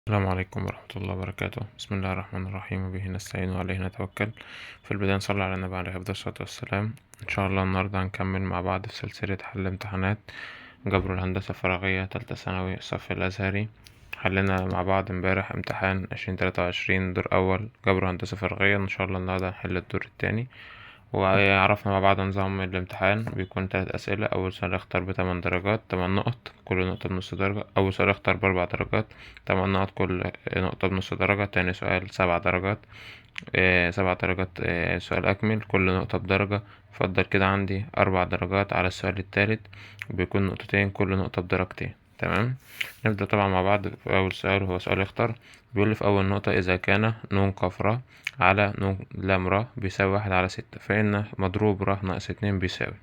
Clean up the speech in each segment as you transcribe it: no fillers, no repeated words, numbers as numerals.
السلام عليكم ورحمة الله وبركاته. بسم الله الرحمن الرحيم، وبه نستعين وعليه نتوكل. في البداية نصلي على النبي عليه أفضل الصلاة والسلام. إن شاء الله النهاردة هنكمل مع بعض في سلسلة حل امتحانات جبر الهندسة الفراغية تالتة ثانوي الصف الأزهري. حلنا مع بعض امبارح امتحان 2023 دور أول جبر هندسة فراغية. إن شاء الله النهاردة هنحل الدور التاني. وعرفنا مع بعض نظام الامتحان بيكون 3 أسئلة. أول سؤال اختار ب8 درجات 8 نقط، كل نقطة بنص درجة. أول سؤال اختار ب4 درجات 8 نقط، كل نقطة بنص درجة. تاني سؤال 7 درجات 7 درجات سؤال أكمل، كل نقطة بدرجة. فضل كده عندي 4 درجات على السؤال التالت، بيكون نقطتين، كل نقطة بدرجتين. تمام. نبدأ طبعا مع بعض في أول سؤال، هو سؤال اختار. بيقول في أول نقطة: إذا كان ن ق على ن لام ر بيساوي 1/6، فإن مضروب ر ناقص 2 بيساوي.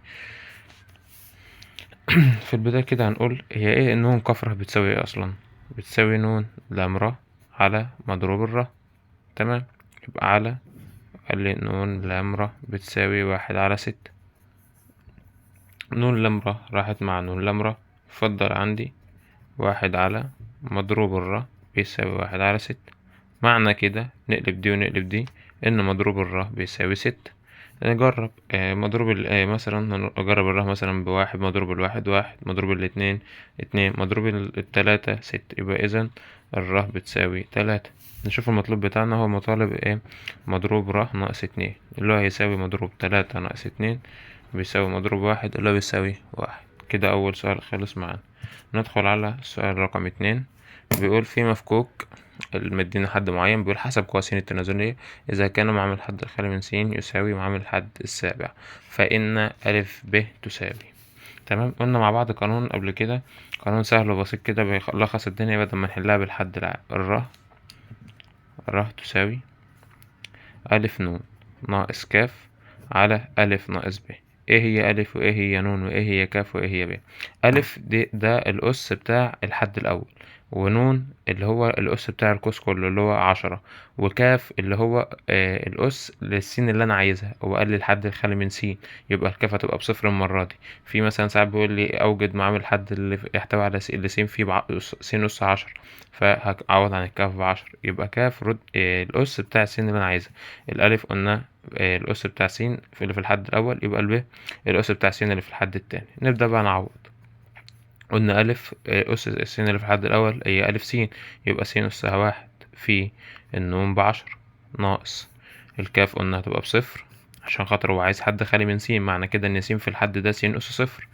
في البداية كده هنقول هي ايه ن ق بتساوي ايه أصلا؟ بتساوي ن لام ر على مضروب الر. تمام. يبقى على، قال لي ن لام ر بتساوي 1/6. ن لام ر راحت مع ن لام ر، فضل عندي 1 على مضروب الر بيساوي 1/6. معنى كده نقلب دي ونقلب دي، إن مضروب الر بيساوي 6. نجرب مضروب مثلا نجرب الر مثلا ب1، مضروب الواحد 1، مضروب الاتنين 2، مضروب التلاتة 6. يبقى إذا الر بتساوي 3. نشوف المطلوب بتاعنا، هو مطالب ايه؟ مضروب ر ناقص 2، اللي هو هيساوي مضروب 3 ناقص 2 بيساوي مضروب 1، اللي هو بيساوي 1. كده أول سؤال خلص معانا. ندخل على السؤال رقم 2. بيقول في مفكوك المدينا حد معين، بيقول حسب قواسين التنازلية إذا كان معامل الحد الخالي من س يساوي معامل الحد السابع، فإن أ ب تساوي. تمام. قلنا مع بعض قانون قبل كده، قانون سهل وبسيط كده بيلخص الدنيا بدل ما نحلها بالحد العام. الر تساوي أ ن ناقص ك على أ ناقص ب. ايه هي أ وايه هي ن وايه هي ك وايه هي ب؟ أ ده الأس بتاع الحد الأول، ونون اللي هو الأس بتاع القوس كله اللي هو 10، وكاف اللي هو الأس للسين اللي أنا عايزها. هو قال لي الحد الخالي من س، يبقى الكاف هتبقى بصفر المرة دي. في مثلا ساعات بيقول لي أوجد معامل الحد اللي يحتوي على اللي س فيه س أس 10، فهعوض عن الكاف ب10. يبقى كاف رد الأس بتاع السين اللي أنا عايزها. الألف قلنا الأس بتاع س اللي في الحد الأول، يبقى الب الأس بتاع س اللي في الحد التاني. نبدأ بقى نعوض. قلنا ألف أس السين اللي في الحد الأول هي ألف س، يبقى س أسها 1 في النون ب10 ناقص الكاف قلنا هتبقى بصفر، عشان خاطر هو عايز حد خالي من س، معنى كده إن س في الحد ده س أس صفر.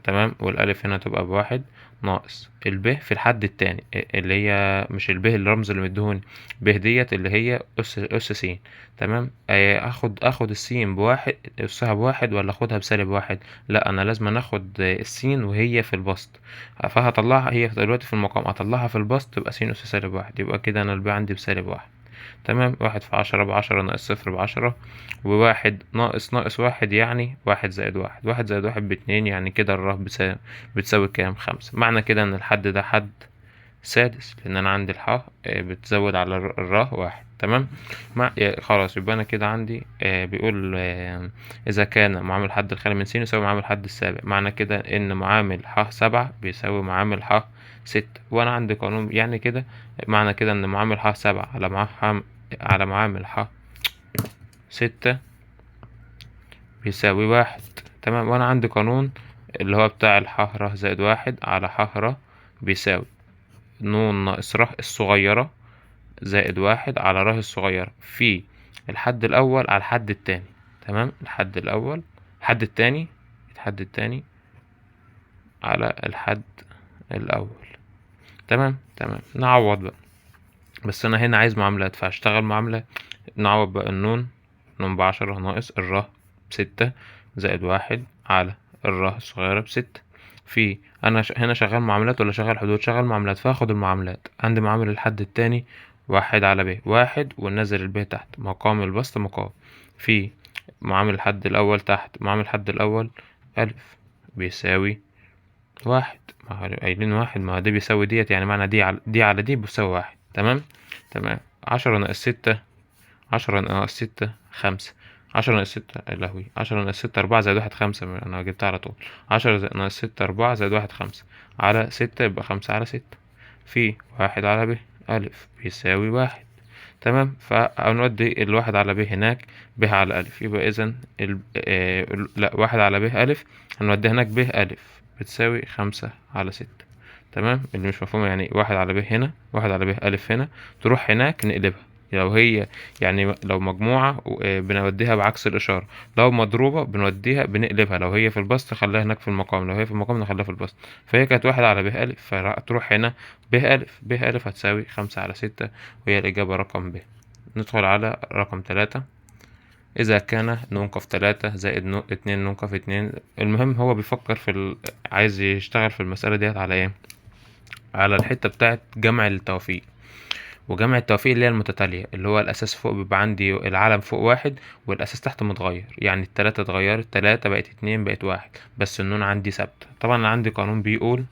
تمام. والألف هنا تبقى ب1 ناقص الب في الحد التاني اللي هي مش الب الرمز اللي مديهوني، ب ديت اللي هي أس س. تمام. اخد السين بواحد، أسها ب1، ولا اخدها بسالب 1؟ لا، انا لازم اخد السين وهي في البسط، فهطلعها هي دلوقتي في المقام، اطلعها في البسط تبقى س أس -1. يبقى كده انا الب عندي بسالب 1. تمام. 1 في 10 ب10 ناقص 0 ب10، وواحد ناقص 1 يعني 1 زائد 1، 1 زائد 1 ب2، يعني كده الر بتساوي كام؟ 5. معنى كده ان الحد ده حد سادس، لان انا عندي الح بتزود على الر 1. تمام. خلاص، يبقى انا كده عندي بيقول اذا كان معامل الحد الخالي من س يساوي معامل الحد السابع، معنى كده ان معامل ح 7 بيساوي معامل ح 6. وانا عندي قانون يعني كده، معنى كده ان معامل ح 7 على معامل ح 6 بيساوي 1. تمام. وانا عندي قانون اللي هو بتاع الح ر زائد 1 على ح ر بيساوي ن ناقص ر الصغيرة زائد 1 على ر الصغيرة في الحد الأول على الحد التاني. تمام. الحد الأول الحد التاني على الحد الأول. تمام. نعوض بقى، بس أنا هنا عايز معاملات فهشتغل معاملة. نعوض بقى النون ب10 ناقص الر ب6 زائد 1 على الر الصغيرة ب6 في أنا هنا شغال معاملات ولا شغال حدود؟ شغال معاملات، فهاخد المعاملات. عندي معامل الحد التاني 1 على ب 1، وننزل الب تحت مقام البسط مقام في معامل الحد الأول تحت معامل الحد الأول أ بيساوي 1. ما هو قايلين 1، ما هو دي بيساوي ديت، يعني معنى دي على دي بتساوي 1. تمام. 10 ناقص 6، 10 ناقص 6 5، 10 ناقص 6 لهوي 10 ناقص 6 4 زائد 1 5، أنا جبتها على طول. 10 ناقص 6 4 زائد 1 5 على 6، يبقى 5 على 6 في 1 على ب ألف بيساوي واحد. تمام، فهنودي الواحد على ب هناك ب على ألف، يبقى إذا لا، واحد على ب ألف هنوديها هناك ب ألف بتساوي 5/6. تمام، اللي مش مفهوم يعني واحد على ب هنا، واحد على ب ألف هنا، تروح هناك نقلبها. لو هي يعني لو مجموعة بنوديها بعكس الإشارة، لو مضروبة بنقلبها، لو هي في البسط نخليها هناك في المقام، لو هي في المقام نخليها في البسط. فهي كانت واحد على ب ألف، فتروح هنا ب ألف هتساوي 5/6، وهي الإجابة رقم ب. ندخل على رقم 3. إذا كان ننقف 3 زائد 2 ننقف 2. المهم هو بيفكر عايز يشتغل في المسألة ديت على ايه؟ على الحتة بتاعت جمع التوافيق. وجمع التوافيق اللي هي المتتالية، اللي هو الأساس فوق بيبقى عندي العلم فوق واحد والأساس تحت متغير، يعني التلاتة اتغيرت، 3 بقت 2 بقت 1، بس النون عندي ثابتة. طبعا أنا عندي قانون بيقول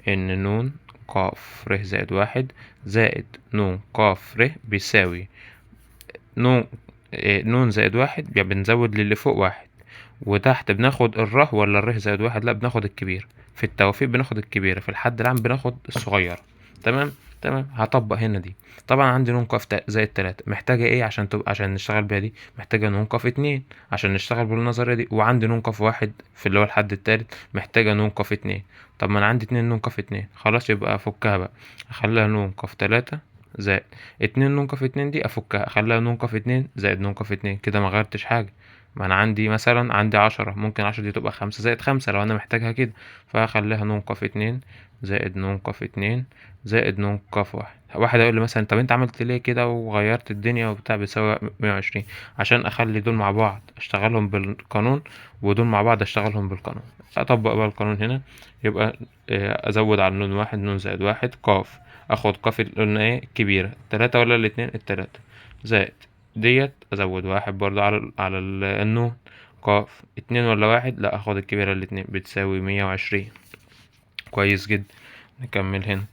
إن نون قاف ر زائد 1 زائد نون قاف ر بيساوي نون نون زائد 1، يعني بنزود للي فوق 1 وتحت بناخد الره، ولا الره زائد 1؟ لأ، بناخد الكبير. في التوافيق بناخد الكبيرة، في الحد العام بناخد الصغيرة. تمام. تمام، هطبق هنا دي. طبعا عندي نون ق زائد 3 محتاجة ايه عشان نشتغل بيها دي؟ محتاجة نون ق 2 عشان نشتغل بالنظرية دي، وعندي نون ق 1 في اللي هو الحد التالت محتاجة نون ق 2. طب ما انا عندي 2 نون ق 2، خلاص يبقى افكها بقى، اخليها نون ق 3 زائد 2 نون ق 2، دي افكها اخليها نون ق 2 زائد نون ق 2. كده ما غيرتش حاجة. ما انا عندي مثلا عندي 10، ممكن 10 دي تبقى 5 زائد 5 لو انا محتاجها كده، فهخليها نون ق 2 زائد نون ق 2 زائد نون ق 1. واحد هيقول لي مثلا طب انت عملت ليه كده وغيرت الدنيا وبتاع؟ بيساوي 120 عشان اخلي دول مع بعض اشتغلهم بالقانون، ودول مع بعض اشتغلهم بالقانون. اطبق بقى القانون هنا، يبقى ازود على النون 1 نون زائد 1 قاف، اخد قاف قلنا ايه كبيرة 3 ولا الاتنين؟ التلاتة، زائد ديت ازود 1 برضه على النون قاف 2 ولا 1؟ لا، اخد الكبيرة الاتنين بتساوي 120. كويس جدا. نكمل هنا،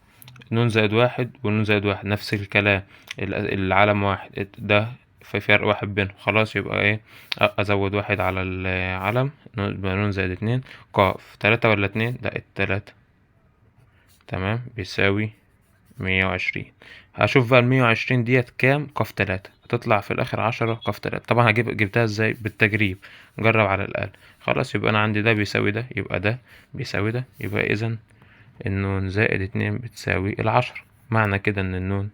نون زائد 1 ونون زائد 1 نفس الكلام، العلم 1 ده في فرق 1 بينهم، خلاص يبقى ايه؟ ازود 1 على العلم، يبقى نون زائد 2 قاف 3 ولا 2؟ لا، التلاتة. تمام، بيساوي 120. هشوف بقى 120 ديت كام قاف 3، هتطلع في الاخر 10 قاف 3. طبعا جبتها ازاي؟ بالتجريب، جرب على الاقل. خلاص، يبقى انا عندي ده بيساوي ده، يبقى ده بيساوي ده، يبقى اذا النون زائد 2 بتساوي 10. معنى كده ان النون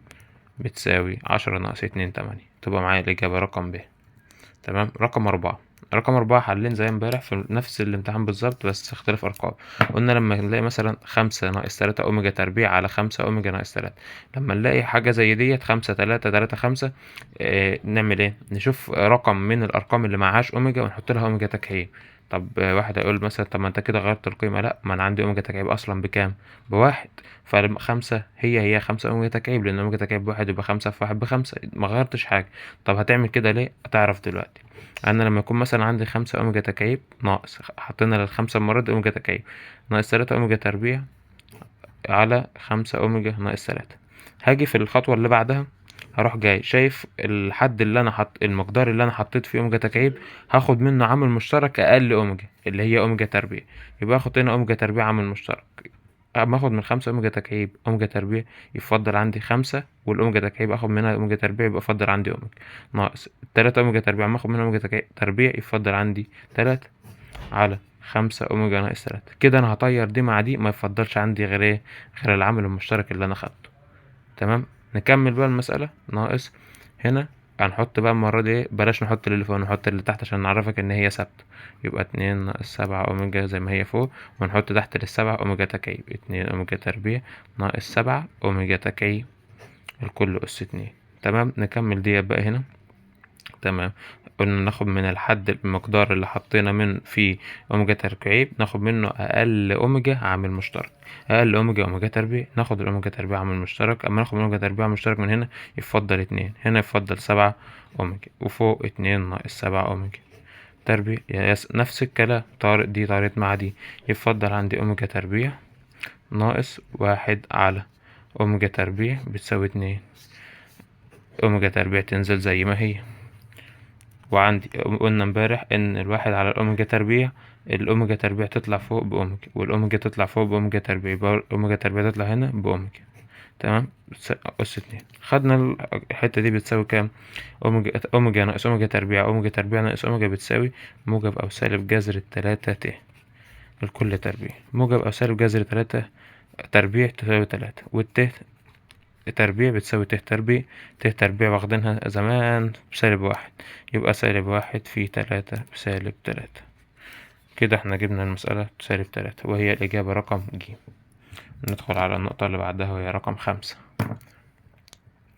بتساوي 10 ناقص 2 8، تبقى معايا الاجابة رقم ب. تمام. رقم 4 حلين زي امبارح في نفس الامتحان بالظبط، بس اختلاف ارقام. قلنا لما نلاقي مثلا 5 ناقص 3 اوميجا تربيع على 5 اوميجا ناقص 3، لما نلاقي حاجة زي ديت 5 3 3 5، نعمل ايه؟ نشوف رقم من الارقام اللي معهاش اوميجا ونحط لها اوميجا تكعيب. طب واحد هيقول مثلا طب ما انت كده غيرت القيمة. لا، ما انا عندي اوميجا تكعيب اصلا بكام؟ بواحد. فخمسة هي 5 اوميجا تكعيب، لان اوميجا تكعيب بواحد يبقى 5 في 1 ب5، ما غيرتش حاجة. طب هتعمل كده ليه؟ هتعرف دلوقتي. انا لما يكون مثلا عندي 5 اوميجا تكعيب ناقص، حطينا للخمسة المرة دي اوميجا تكعيب، ناقص 3 اوميجا تربيع على 5 اوميجا ناقص 3، هاجي في الخطوة اللي بعدها هروح جاي شايف الحد اللي انا المقدار اللي انا حطيت فيه اوميجا تكعيب، هاخد منه عامل مشترك اقل اوميجا اللي هي اوميجا تربيع، يبقى اخد هنا اوميجا تربيع عامل مشترك. اما اخد من 5 اوميجا تكعيب اوميجا تربيع، يفضل عندي 5، والاوميجا تكعيب اخد منها اوميجا تربيع، يبقى يفضل عندي اوميجا ناقص 3 اوميجا تربيع، اما اخد منها اوميجا تربيع يفضل عندي 3 على 5 اوميجا ناقص 3. كده انا هطير دي مع دي، ما يفضلش عندي غير ايه؟ غير العامل المشترك اللي انا خدته. تمام. نكمل بقى المسألة. ناقص هنا هنحط بقى المرة دي بلاش نحط اللي فوق، نحط اللي تحت عشان نعرفك ان هي ثابتة. يبقى 2 ناقص 7 اوميجا زي ما هي فوق، ونحط تحت للسبعة اوميجا تكعيب 2 اوميجا تربيع ناقص 7 اوميجا تكعيب الكل اس 2. تمام. نكمل دي بقى هنا. تمام. قلنا ناخد من الحد المقدار اللي حطينا من في اوميجا تربيع، ناخد منه اقل اوميجا عامل مشترك، اقل اوميجا تربيع، ناخد الاوميجا تربيع عامل مشترك. اما ناخد اوميجا تربيع مشترك من هنا يفضل 2، هنا يفضل 7 اوميجا، وفوق 2 ناقص 7 اوميجا تربيع. نفس الكلام، دي طارت مع دي، يفضل عندي اوميجا تربيع ناقص 1 على اوميجا تربيع بتساوي 2، اوميجا تربيع تنزل زي ما هي. وعندي قلنا امبارح ان الواحد على الاوميجا تربيع، الاوميجا تربيع تطلع فوق باوميجا، والاوميجا تطلع فوق باوميجا تربيع، يبقى الاوميجا تربيع تطلع هنا باوميجا. تمام، أس 2. خدنا الحتة دي بتساوي كام؟ أوميجا ناقص أوميجا تربيع، أوميجا تربيع ناقص أوميجا بتساوي موجب أو سالب جذر 3 ت الكل تربيع. موجب أو سالب جذر 3 تربيع تساوي 3، والت تربيع بتساوي ت تربيع. ت تربيع واخدينها زمان بسالب 1، يبقى سالب 1 في 3 بسالب 3. كده احنا جبنا المسألة سالب 3، وهي الإجابة رقم ج. ندخل على النقطة اللي بعدها وهي رقم 5.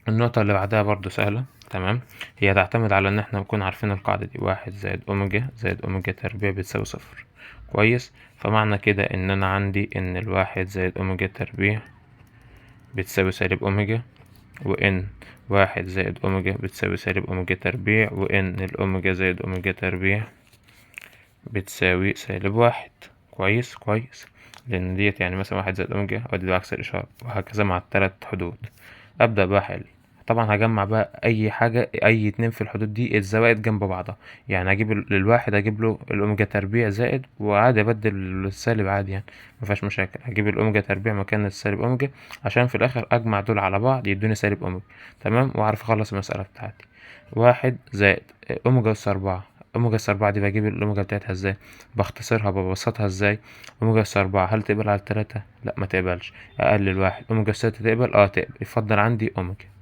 النقطة اللي بعدها برضو سهلة، تمام. هي تعتمد على ان احنا نكون عارفين القاعدة دي، 1 زائد أوميجا زائد أوميجا تربيع بتساوي 0. كويس. فمعنى كده ان انا عندي ان 1 زائد أوميجا تربيع بتساوي سالب أوميجا، وان 1 زائد أوميجا بتساوي سالب أوميجا تربيع، وان الأوميجا زائد أوميجا تربيع بتساوي سالب 1. كويس كويس. لأن ديت يعني مثلا 1 زائد أوميجا أودي بعكس الإشارة، وهكذا مع التلات حدود. أبدأ بقى حل. طبعا هجمع بقى أي حاجة، أي اتنين في الحدود دي الزوائد جنب بعضها. يعني هجيب للواحد هجيب له الأوميجا تربيع زائد، وعادي أبدل السالب عادي، يعني مفيهاش مشاكل. هجيب الأوميجا تربيع مكان السالب أوميجا عشان في الآخر أجمع دول على بعض يدوني سالب أوميجا. تمام. وأعرف أخلص المسألة بتاعتي. 1 زائد أوميجا أس 4. أوميجا أس 4 دي بجيب الأوميجا بتاعتها ازاي؟ بختصرها ببسطها ازاي؟ أوميجا أس 4 هل تقبل على 3؟ لا ما تقبلش. أقلل 1. أوميجا أس 6 تقبل؟ تقبل. يفضل عندي أوميجا.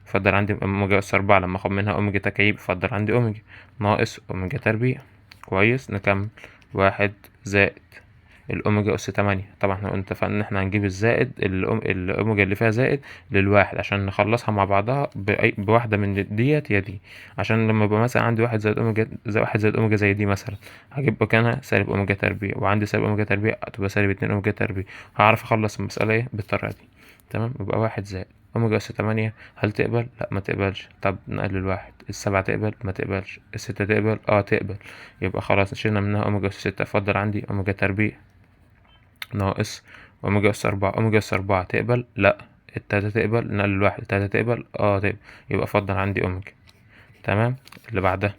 يفضل عندي أوميجا أس 4 لما أخد منها أوميجا تكعيب، يفضل عندي أوميجا ناقص أوميجا تربيع. كويس. نكمل. 1 زائد الأوميجا أس 8. طبعا احنا اتفقنا إن احنا هنجيب الزائد الأوميجا اللي فيها زائد للواحد عشان نخلصها مع بعضها بواحدة من ديت يا دي. عشان لما يبقى مثلا عندي 1 زائد أوميجا زي دي مثلا، هجيب مكانها سالب أوميجا تربيع، وعندي سالب أوميجا تربيع تبقى سالب 2 أوميجا تربيع. هعرف أخلص المسألة ايه بالطريقة دي. تمام. يبقى 1 زائد أوميجا أس 8 هل تقبل؟ لا ما تقبلش. طب نقلل 1. 7 تقبل؟ ما تقبلش. 6 تقبل؟ تقبل. يبقى خلاص شلنا منها أوميجا أس 6. فضل عندي أوميجا تربيع ناقص أوميجا أس 4. أوميجا أس 4 تقبل؟ لأ. 3 تقبل؟ نقلل 1. 3 تقبل؟ تقبل. يبقى فضل عندي أوميجا. تمام. اللي بعدها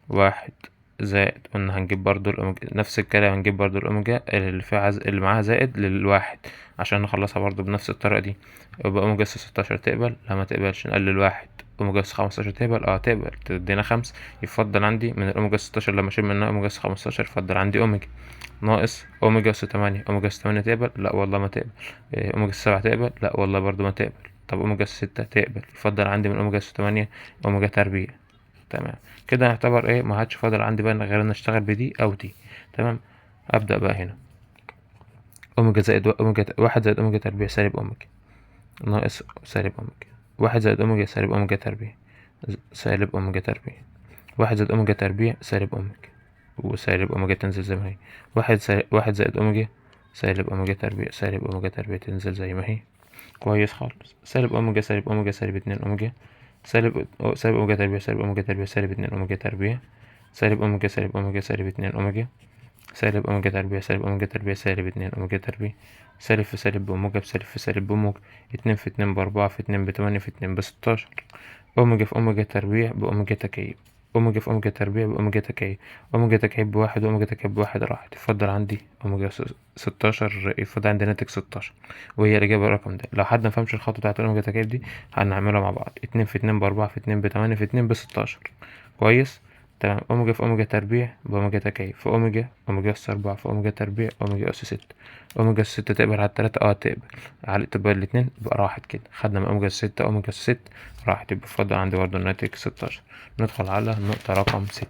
1 زائد، قلنا هنجيب برضو الأوميجا نفس الكلام، هنجيب برضو الأوميجا اللي فيها اللي معاها زائد للواحد عشان نخلصها برضو بنفس الطريقة دي. يبقى أوميجا أس 16 تقبل؟ لا ما تقبلش. نقلل 1. أوميجا أس 15 تقبل؟ تقبل. تدينا 5. يفضل عندي من الأوميجا 16 لما أشيل منها أوميجا 15 يفضل عندي أوميجا ناقص أوميجا أس 8. أوميجا أس 8 تقبل؟ لأ والله ما تقبل. أوميجا أس 7 تقبل؟ لأ والله برضو ما تقبل. طب أوميجا أس 6 تقبل؟ يفضل عندي من أوميجا أس 8 أوميجا تربيع. تمام. كده يعتبر ايه، ما عادش فاضل عندي بقى غير ان اشتغل بدي او دي. تمام. ابدا بقى هنا. اوميجا زائد اوميجا 1 زائد اوميجا تربيع سالب اوميجا ناقص سالب اوميجا. 1 زائد اوميجا سالب اوميجا تربيع سالب اوميجا تربيع. 1 زائد اوميجا تربيع سالب اوميجا، وسالب اوميجا تنزل زي ما هي. 1 زائد اوميجا سالب اوميجا تربيع سالب اوميجا تربيع تنزل زي ما هي. كويس خالص. سالب اوميجا سالب اوميجا سالب 2 اوميجا سالب اوميجا تربيع سالب اوميجا تربيع سالب 2 اوميجا تربيع سالب اوميجا سالب اوميجا سالب 2 اوميجا سالب اوميجا تربيع سالب اوميجا تربيع سالب 2 اوميجا تربيع. سالب في سالب بأوميجا بسالب في سالب بأوميجا. 2 في 2 ب4 في 2 ب8 في 2 ب16. اوميجا في اوميجا تربيع بأوميجا تكعيب. اوميجا في اوميجا تربيع بأوميجا تكعيب. اوميجا تكعيب بواحد واوميجا تكعيب بواحد راحت. يفضل عندي اوميجا 16. يفضل عندي ناتج 16، وهي الإجابة الرقم ده. لو حد مفهمش الخطوة بتاعت الاوميجا تكعيب دي هنعملها مع بعض. 2 في 2 ب4 في 2 ب8 في 2 ب16. كويس. تمام. اوميجا في اوميجا تربيع بأوميجا تكعيب في اوميجا أس 4 في اوميجا تربيع اوميجا أس 6. اوميجا أس 6 تقبل على 3؟ تقبل. على تبقى الاتنين يبقى راحت كده. خدنا من اوميجا أس 6 اوميجا أس 6 راحت. يبقى فضل عندي برضه الناتج 16. ندخل على النقطة رقم 6.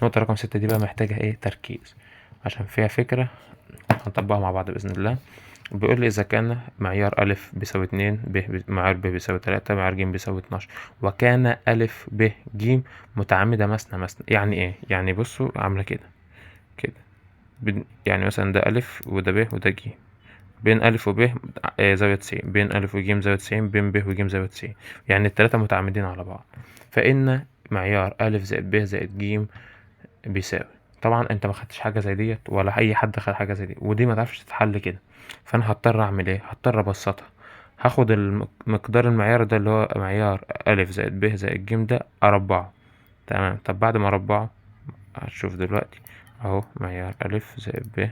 النقطة رقم 6 دي بقى محتاجة ايه؟ تركيز، عشان فيها فكرة هنطبقها مع بعض بإذن الله. بيقول لي إذا كان معيار أ بيساوي 2، معيار ب بيساوي 3، معيار ج بيساوي 12، وكان أ ب ج متعامدة مثنى. يعني ايه؟ يعني بصوا عاملة كده كده. يعني مثلا ده أ وده ب وده ج. بين أ وب زاوية 90، بين أ وج زاوية 90، بين ب وج زاوية 90. يعني التلاتة متعامدين على بعض. فإن معيار أ زائد ب زائد ج بيساوي. طبعا انت ما خدتش حاجه زي ديت، ولا اي حد خد حاجه زي دي، ودي ما تعرفش تتحل كده. فانا هضطر اعمل ايه؟ هضطر ابسطها. هاخد مقدار المعيار ده اللي هو معيار أ زائد ب زائد ج ده اربعه. تمام. طب بعد ما اربعه هتشوف دلوقتي اهو معيار أ زائد ب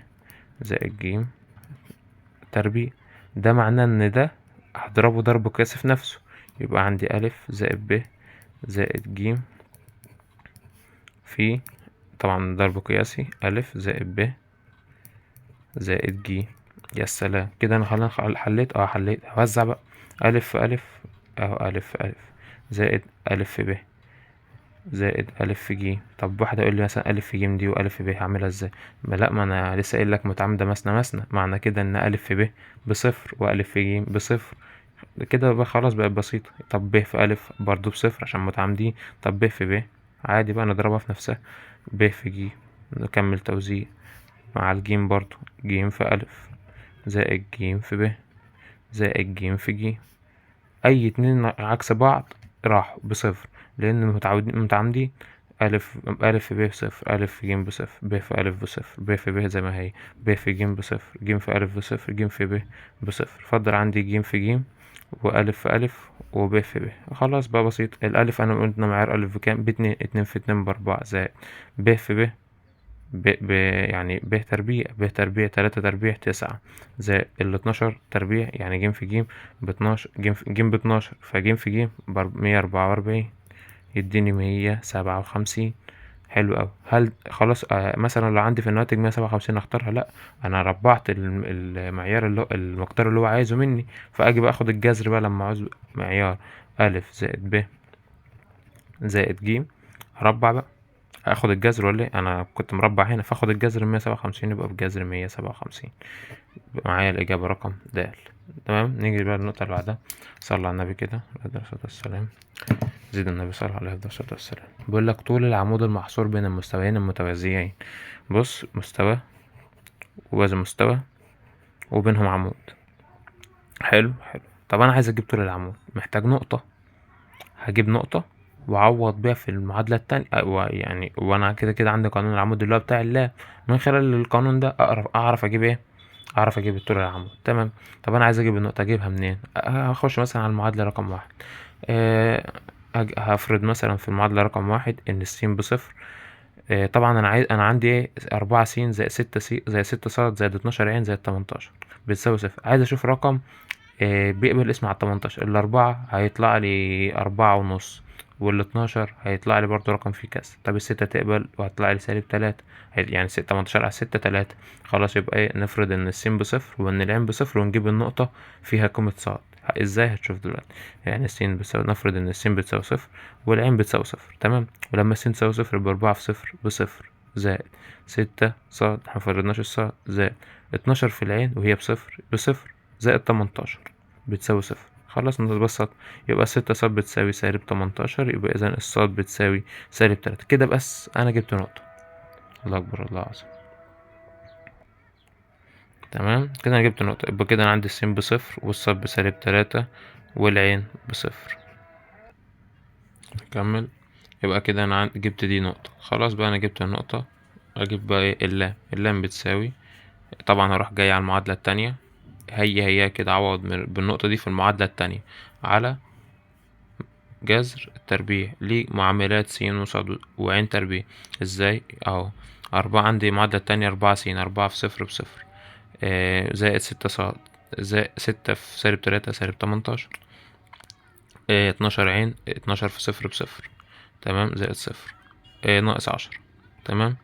زائد ج تربيع. ده معناه ان ده هضربه ضرب قياسي في نفسه، يبقى عندي ألف زائد ب زائد ج في، طبعا ضرب قياسي، ألف زائد ب زائد ج. يا سلام كده أنا حليت حليت. هوزع بقى، ألف في ألف أهو، ألف في ألف زائد ألف في ب زائد ألف في ج. طب واحد يقول لي مثلا ألف في ج دي وألف في ب هعملها ازاي؟ لا، ما أنا لسه قايل لك متعامدة مثنى، معنى كده إن ألف في ب بصفر وألف في ج بصفر، كده بقى خلاص بقت بسيطة. طب ب في ألف برضو بصفر عشان متعامدين، طب ب في ب عادي بقى نضربها في نفسها، ب في ج، نكمل توزيع مع الجيم برضو، جيم في ألف زائد جيم في ب زائد جيم في ج. أي اتنين عكس بعض راحوا بصفر، لأن متعامدين. ألف في ب بصفر، ألف في ج بصفر، ب في ألف بصفر، ب في ب زي ما هي، ب في ج بصفر، ج في ألف بصفر، ج في ب بصفر. فضل عندي ج في ج وألف في ألف وب في ب. خلاص بقى بسيط. الألف أنا قلنا معيار ألف بكام؟ باتنين، اتنين في اتنين بأربعة زائد ب في ب يعني ب تربيع، ب تربيع تلاتة تربيع تسعة زائد الاتناشر تربيع يعني ج في ج باتناشر، ج باتناشر فج في ج مية أربعة وأربعين، يديني مية سبعة وخمسين. حلو أوي. هل خلاص مثلا لو عندي في الناتج مية سبعة وخمسين اختارها؟ لأ، أنا ربعت المعيار اللي هو المقدار اللي هو عايزه مني، فأجي بقى أخد الجذر بقى لما عاوز معيار ألف زائد ب زائد ج، هربع بقى، اخد الجذر ولا ايه؟ انا كنت مربع هنا، فاخد الجذر مية سبعة وخمسين، يبقى بجذر مية سبعة وخمسين. معايا الإجابة رقم د. تمام. نيجي بقى للنقطة اللي بعدها. صلى على النبي كده عليه الصلاة والسلام، زيد النبي صلى الله عليه الصلاة والسلام. بيقول لك طول العمود المحصور بين المستويين المتوازيين. بص، مستوى ووزن مستوى وبينهم عمود. حلو حلو. طب أنا عايز أجيب طول العمود، محتاج نقطة. هجيب نقطة وأعوض بيها في المعادلة التانية، يعني وأنا كده كده عندي قانون العمود اللي هو بتاع اللام، من خلال القانون ده أعرف أجيب إيه؟ أعرف أجيب الطول العمود. تمام. طب أنا عايز أجيب النقطة، أجيبها منين؟ هخش مثلا على المعادلة رقم واحد. أه هفرض مثلا في المعادلة رقم واحد إن السين بصفر. طبعا أنا عندي إيه؟ أربعة س زائد ستة س زائد ستة ص زائد اتناشر ع زائد تمنتاشر بتساوي صفر. عايز أشوف رقم بيقبل اسم على التمنتاشر. الأربعة هيطلع لي أربعة ونص، والاتناشر هيطلع لي برضو رقم فيه كسر. طب الستة تقبل وهتطلع لي سالب تلاتة، يعني تمنتاشر على ستة تلاتة. خلاص يبقى ايه؟ نفرض ان السين بصفر وان العين بصفر ونجيب النقطة فيها قيمة صاد. ازاي؟ هتشوف دلوقتي. يعني السين بتساوي، نفرض ان السين بتساوي صفر والعين بتساوي صفر. تمام. ولما السين تساوي صفر يبقى أربعة في صفر بصفر زائد ستة صاد، مفرضناش الصاد، زائد اتناشر في العين وهي بصفر زائد تمنتاشر بتساوي صفر. خلاص نتبسط. يبقى ستة صاد بتساوي سالب تمنتاشر، يبقى إذا الصاد بتساوي سالب تلاتة. كده بس أنا جبت نقطة. الله أكبر، الله أعظم. تمام كده أنا جبت نقطة. يبقى كده أنا عندي السين بصفر والصاد بسالب تلاتة والعين بصفر. نكمل. يبقى كده أنا جبت دي نقطة. خلاص بقى أنا جبت النقطة. أجيب بقى إيه؟ اللام بتساوي، طبعا هروح جاي على المعادلة التانية، هي كده عوض بالنقطة دي في المعادلة التانية على جذر التربيع لمعاملات س وصاد وعين تربيع. ازاي؟ اهو، أربعة عندي معادلة تانية، أربعة س، أربعة في صفر بصفر زائد ستة صاد زائد ستة في سالب تلاتة سالب تمنتاشر اتناشر عين، اتناشر في صفر بصفر. تمام. زائد صفر ناقص عشرة. تمام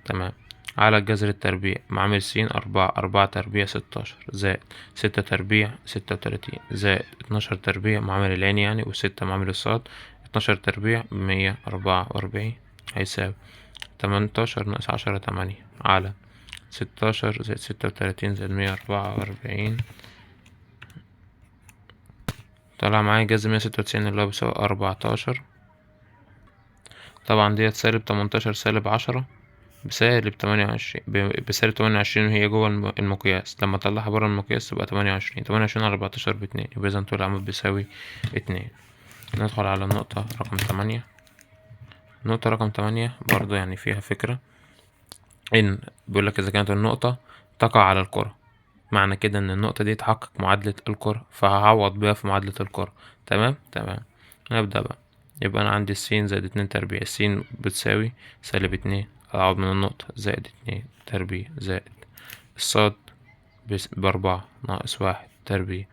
تمام. على الجذر التربيع معامل س، أربعة تربيع ستاشر زائد ستة تربيع ستة وتلاتين زائد اتناشر تربيع معامل العين يعني، وستة معامل الصاد، اتناشر تربيع مية أربعة وأربعين هيساوي تمنتاشر ناقص عشرة تمانية على ستاشر زائد ستة وتلاتين زائد مية أربعة وأربعين. طلع معايا جذر مية ستة وتسعين اللي هو بيساوي أربعتاشر. طبعا ديت سالب تمنتاشر سالب عشرة بسالب تمانية وعشرين، بسالب تمانية وعشرين وهي جوه المقياس. لما اطلعها برا المقياس تبقى تمانية وعشرين، تمانية وعشرين على أربعتاشر باتنين، يبقى إذا طول العمود بيساوي اتنين. ندخل على النقطة رقم تمانية. النقطة رقم تمانية برضو يعني فيها فكرة، إن بيقولك إذا كانت النقطة تقع على الكرة، معنى كده إن النقطة دي تحقق معادلة الكرة، فهعوض بيها في معادلة الكرة. تمام تمام. نبدأ بقى. يبقى أنا عندي السين زائد اتنين تربيع، السين بتساوي سالب اتنين، أعوض من النقطة زائد اتنين تربيع زائد الصاد بأربعة ناقص واحد تربيع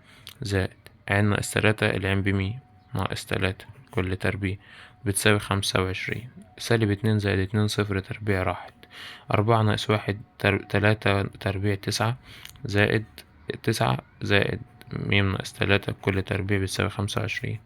زائد عين ناقص تلاتة العين بميم ناقص تلاتة كل تربيع بتساوي 25. سالب اتنين زائد اتنين صفر تربيع راحت. 4 ناقص واحد تلاتة تربيع 9 زائد 9 زائد ميم ناقص تلاتة كل تربيع بتساوي 25.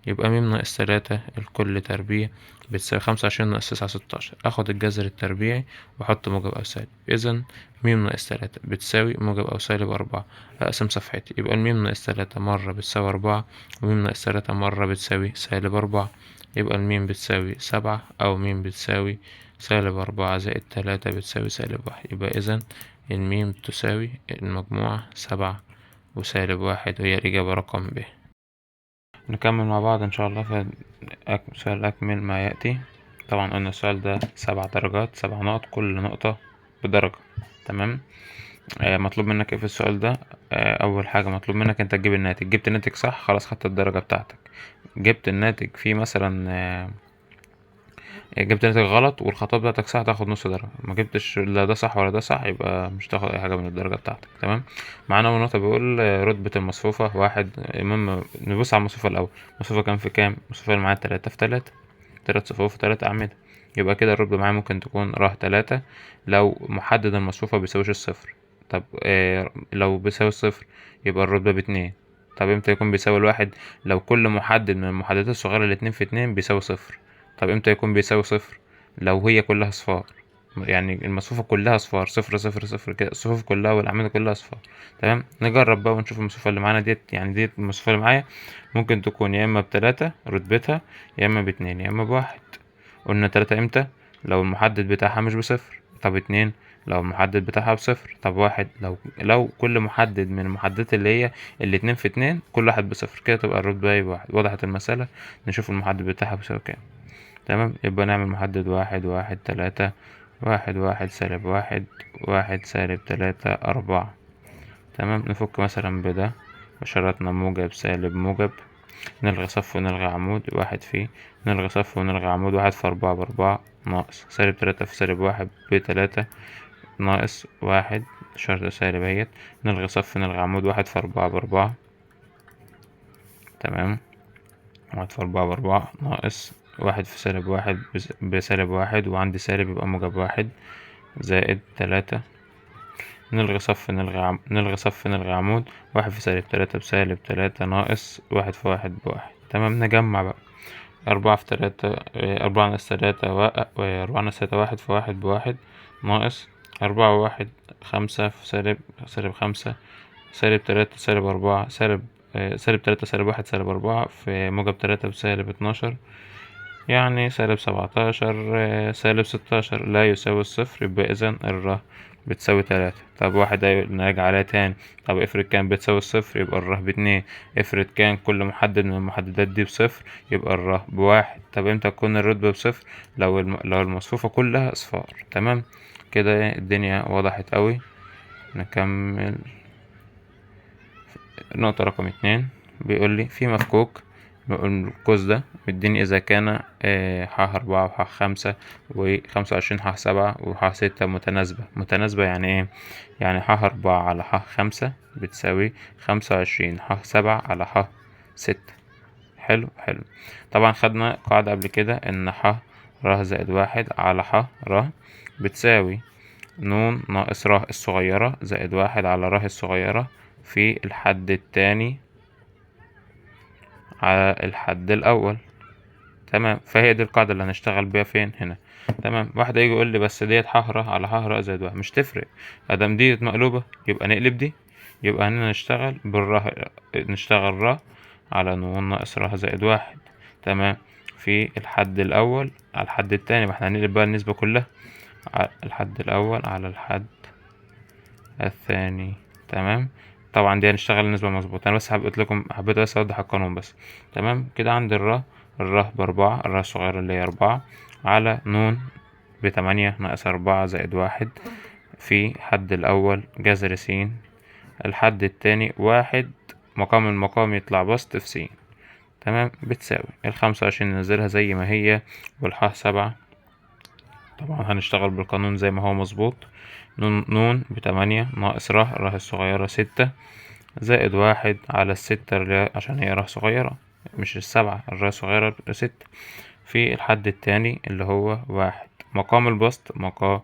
يبقى ميم ناقص تلاتة الكل تربيع بتساوي 25 ناقص 9 16. اخد الجذر التربيعي واحط موجب او سالب. اذا ميم ناقص تلاتة بتساوي موجب او سالب 4. اقسم صفحتي يبقى الميم ناقص تلاتة مرة بتساوي 4 وميم ناقص تلاتة مرة بتساوي سالب 4. يبقى الميم بتساوي 7 أو ميم بتساوي سالب 4 زائد تلاتة بتساوي سالب 1. يبقى إذا الميم تساوي المجموعة 7 وسالب 1 وهي الإجابة رقم ب. نكمل مع بعض إن شاء الله في سؤال أكمل ما يأتي. طبعا قلنا السؤال ده 7 درجات 7 نقط كل نقطة بدرجة. تمام. مطلوب منك ايه في السؤال ده؟ اول حاجة مطلوب منك انت تجيب الناتج. جبت الناتج صح خلاص خدت الدرجة بتاعتك. جبت الناتج فيه مثلا جبت الناتج غلط والخطوات بتاعتك صح تاخد نص درجة. ما جبتش لا ده صح ولا ده صح يبقى مش تاخد اي حاجة من الدرجة بتاعتك. تمام. معانا اول نقطة بيقول رتبة المصفوفة واحد. المهم نبص على المصفوفة الاول. المصفوفة كام في كام؟ المصفوفة اللي معايا 3 في 3 3 صفوف و 3 أعمدة. يبقى كده الرتبة معايا ممكن تكون ر 3 لو محدد المصفوفة بيساويش الصفر. طب لو بيساوي الصفر يبقى الرتبة ب2. طب امتى يكون بيساوي الواحد؟ لو كل محدد من المحددات الصغيرة الاتنين في 2 بيساوي صفر. طب امتى يكون بيساوي صفر؟ لو هي كلها صفار، يعني المصفوفة كلها صفار صفر صفر صفر كده الصفوف كلها والأعمدة كلها صفار. تمام. نجرب بقى ونشوف المصفوفة اللي معانا ديت. يعني ديت المصفوفة اللي معايا ممكن تكون يا إما ب3 رتبتها يا إما ب2 يا إما ب1. قلنا 3 امتى؟ لو المحدد بتاعها مش بصفر. طب 2 لو المحدد بتاعها بصفر. طب 1 لو كل محدد من المحددات اللي هي الاتنين في 2 كل واحد بصفر كده تبقى الرتبة ايه ب1. وضحت المسألة. نشوف المحدد بتاعها بيساوي كام. تمام. يبقى نعمل محدد 1 1 3 1 سالب 1 سالب 3 4. تمام. نفك مثلا بده وشرطنا موجب سالب موجب. نلغي صف ونلغي عمود 1 فيه. نلغي صف ونلغي عمود 1 في 4 ب4 ناقص سالب 3 في سالب 1 ب3 ناقص 1 شرطة سالب اهيت. نلغي صف نلغي عمود 1 في 4 ب4. تمام. 1 في 4 ب4 ناقص 1 في سالب 1 بسالب 1 وعندي سالب يبقى موجب 1 زائد 3. نلغي صف نلغي صف نلغي عمود 1 في سالب 3 بسالب 3 ناقص 1 في 1 ب1. تمام. نجمع بقى 4 في 3 4 ناقص 3 4 ناقص 3 1 في 1 ب1 ناقص 4 و1 5 في سالب 5 سالب 3 سالب 4 سالب 3 سالب 1 سالب 4 في موجب 3 بسالب 12 يعني سالب 17 سالب 16 لا يساوي الصفر. يبقى إذا الر بتساوي 3. طب واحد نراجع عليها تاني. طب افرض كان بتساوي الصفر يبقى الر ب2. افرض كان كل محدد من المحددات دي بصفر يبقى الر ب1. طب امتى تكون الرتبة بصفر؟ لو المصفوفة كلها اصفار. تمام. كده الدنيا وضحت قوي. نكمل النقطة رقم 2. بيقول لي في مفكوك القوس ده مديني إذا كان ح 4 وح 5 و25 ح 7 وح 6 متناسبة يعني ايه؟ يعني ح 4 على ح 5 بتساوي 25 ح 7 على ح 6. حلو. طبعا خدنا قاعدة قبل كده ان ح ر زائد 1 على ح ر بتساوي ن ناقص ر الصغيرة زائد 1 على ر الصغيرة في الحد التاني على الحد الأول. تمام. فهي دي القاعدة اللي هنشتغل بيها فين هنا. تمام. واحد يجي يقول لي بس ديت حهرة على حهرة زائد 1 مش تفرق ادام ديت مقلوبة يبقى نقلب دي. يبقى هنا نشتغل نشتغل ر على ن ناقص ر زائد 1. تمام. في الحد الأول على الحد التاني ما احنا هنقلب بقى النسبة كلها على الحد الأول على الحد الثاني. تمام. طبعا دي هنشتغل النسبة مظبوط. انا بس حبيت بس اوضح القانون بس. تمام. كده عندي الر ب4 الر الصغيرة اللي هي 4 على ن ب8 ناقص 4 زائد 1 في حد الأول جذر س الحد التاني 1 مقام المقام يطلع بسط في س. تمام. بتساوي 25 ننزلها زي ما هي والح 7. طبعا هنشتغل بالقانون زي ما هو مظبوط. ن ب8 ناقص ر الصغيرة 6 زائد واحد على الستة عشان هي راس صغيرة، مش السبعة، الراس صغيرة ستة. في الحد التاني اللي هو واحد، مقام البسط مقام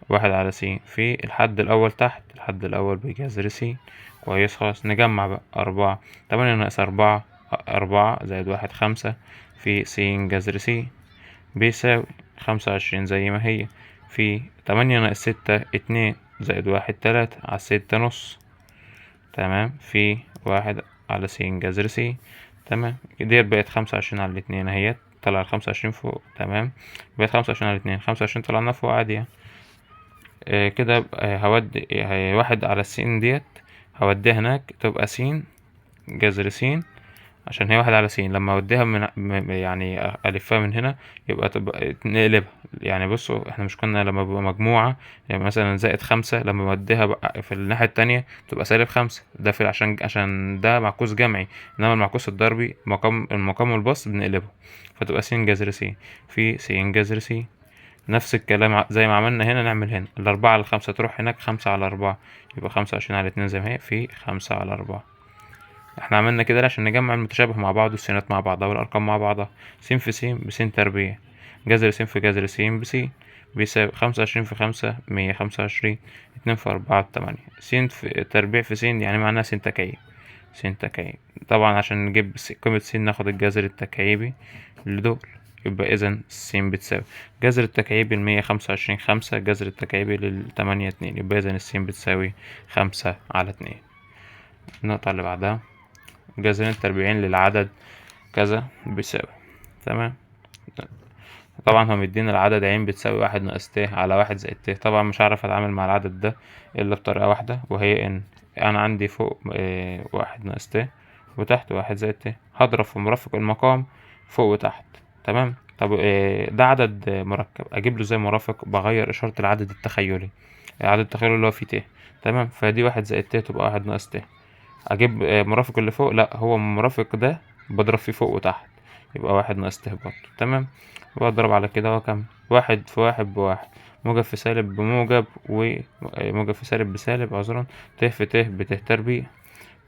واحد على س. في الحد الأول تحت، الحد الأول بجذر س. كويس خالص. نجمع بقى أربعة، 8 - 4 4 زائد واحد 5 في س جذر س بيساوي 25 زي ما هي. في 8 - 6 2 زائد واحد 3 على 6 نص. تمام. في واحد على س جذر س. تمام. ديت بقت 25 على الاتنين اهيت، طلع 25 فوق. تمام. بقت 25 على الاتنين، 25 طلعنا فوق عادي يعني. كده هودي واحد على السين ديت، هوديها هناك تبقى س جذر س، عشان هي واحد على س. لما اوديها يعني الفها من هنا يبقى تبقى نقلبها. يعني بصوا، احنا مش كنا لما بيبقى مجموعة يعني مثلا زائد 5، لما اوديها بقى في الناحية التانية تبقى -5. ده في عشان ده معكوس جمعي، انما المعكوس الضربي المقام والبسط بنقلبه، فتبقى س جذر س في س جذر س. نفس الكلام زي ما عملنا هنا نعمل هنا. الأربعة على الخمسة تروح هناك، 5 على 4 يبقى 25 على 2 زي ما هي في 5 على 4. احنا عملنا كده عشان نجمع المتشابه مع بعض والسينات مع بعضها والأرقام مع بعضها. س في س بس تربيع، جذر س في جذر س بس بيساوي 25 في 5 125، 2 في 4 8. س في تربيع في س يعني معناها س تكعيب. س تكعيب. طبعا عشان نجيب قيمة س ناخد الجذر التكعيبي لدول، يبقى إذا س بتساوي جذر التكعيبي 125 5، جذر التكعيبي 8 2، يبقى إذا س بتساوي 5/2. النقطة اللي بعدها، جذرين التربيعين للعدد كذا بيساوي. تمام. طبعا هو مدينا العدد ع بتساوي 1 - ت على 1 - ت. طبعا مش هعرف اتعامل مع العدد ده الا بطريقة واحدة، وهي ان انا عندي فوق 1 - ت وتحت 1 - ت، هضرب في مرافق المقام فوق وتحت. تمام. طب ده عدد مركب، اجيب له زي مرافق، بغير اشارة العدد التخيلي. العدد التخيلي اللي هو فيه ت. تمام. فدي 1 - ت تبقى 1 - ت. اجيب مرافق اللي فوق، لا هو مرافق ده بضرب فيه فوق وتحت، يبقى 1 - ت برضه. تمام. واضرب على كده واكمل. واحد في واحد بواحد، موجب في سالب بموجب، وموجب في سالب بسالب، عذرا، ت في ت بت تربيع.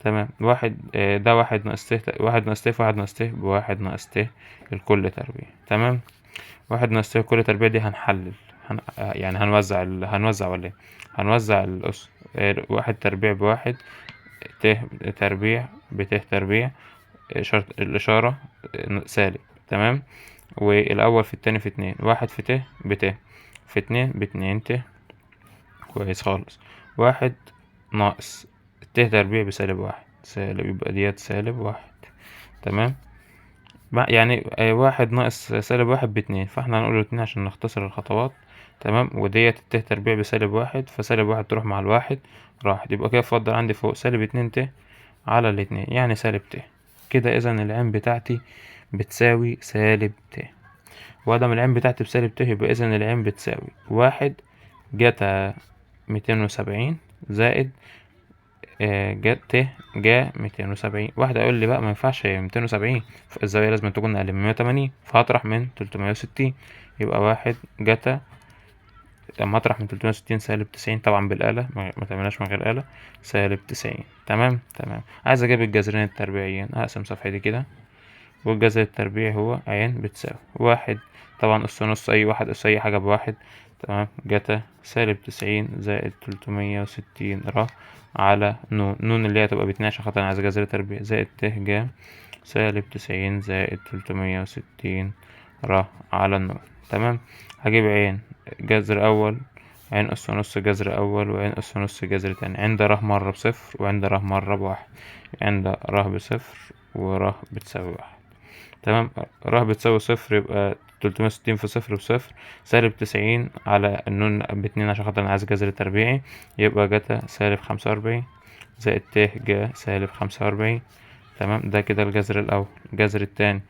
تمام. واحد ده 1 - ت، 1 - ت في 1 - ت ب1 - ت الكل تربيع. تمام. 1 - ت كل تربيع دي هنحلل، يعني هنوزع ولا ايه؟ هنوزع الأس. واحد تربيع بواحد، ت تربيع بت تربيع، الإشارة سالب. تمام. والأول في التاني في 2، واحد في ت بت، في 2 ب2 ت. كويس خالص. واحد ناقص ت تربيع بسالب 1 سالب، يبقى ديت -1. تمام. يعني واحد ناقص -1 ب2، فاحنا هنقول 2 عشان نختصر الخطوات. تمام. وديت ت تربيع بسالب 1، فسالب 1 تروح مع الواحد راحت، يبقى كده اتفضل عندي فوق -2 ت على الاتنين، يعني -ت. كده إذا العين بتاعتي بتساوي -ت. وادام العين بتاعتي بسالب ت، يبقى إذا العين بتساوي 1 - 270 زائد ت 270. واحد هيقول لي بقى ما ينفعش، هي 270 الزاوية لازم تكون أقل من 180، فهطرح من 360، يبقى 1 لما اطرح من 360 -90 طبعا بالآلة، ما تعملهاش من غير آلة، -90. تمام. تمام. عايز اجيب الجذرين التربيعيين، هقسم صفحتي كده، والجذر التربيعي هو ع بتساوي 1، طبعا أس نص أي واحد، أس أي حاجة ب1. تمام. جتا -90 زائد 360 ر على نون اللي هي هتبقى ب2 عشان خاطر أنا عايز جذر تربيع، زائد ت ج -90 زائد 360 ر على النون. تمام. هجيب عين جذر أول، عين أس نص جذر أول، وعين أس نص جذر تاني. عند ر مرة بصفر، وعند ر مرة بواحد، عند ر بصفر وره بتساوي 1. تمام. ر بتساوي صفر، يبقى 360 في صفر بصفر، -90 على النون ب2 عشان خاطر أنا عايز جذر تربيعي، يبقى جتا -45 زائد ت ج -45. تمام. ده كده الجذر الأول. الجذر التاني،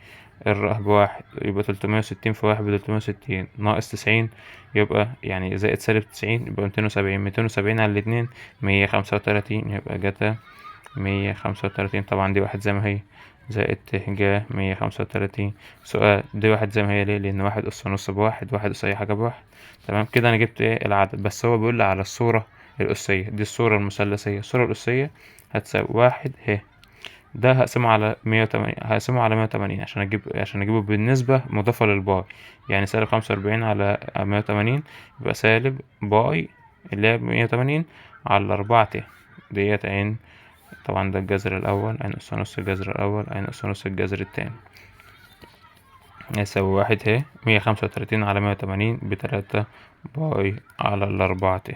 الر بواحد، يبقى 360 في 1 ب360 ناقص 90، يبقى يعني زائد -90، يبقى 270. 270 على الاتنين 135، يبقى جتا 135. طبعا دي واحد زي ما هي، زائد ت ج 135. سؤال، دي واحد زي ما هي ليه؟ لأن واحد أس نص بواحد، واحد أس أي حاجة بواحد. تمام. كده أنا جبت إيه؟ العدد. بس هو بيقول لي على الصورة الأسية، دي الصورة المثلثية. الصورة الأسية هتساوي واحد ه. ده هقسمه على 180، هقسمه على 180 عشان اجيبه بالنسبة مضافة للباي. يعني سالب 45 على 180 يبقى سالب باي اللي هي 180 على 4 ت ديت عين. طبعا ده الجذر الأول، عين أس نص الجذر الأول عين أس نص الجذر التاني، يساوي واحد ه. 135 على 180 ب3 باي على 4 ت.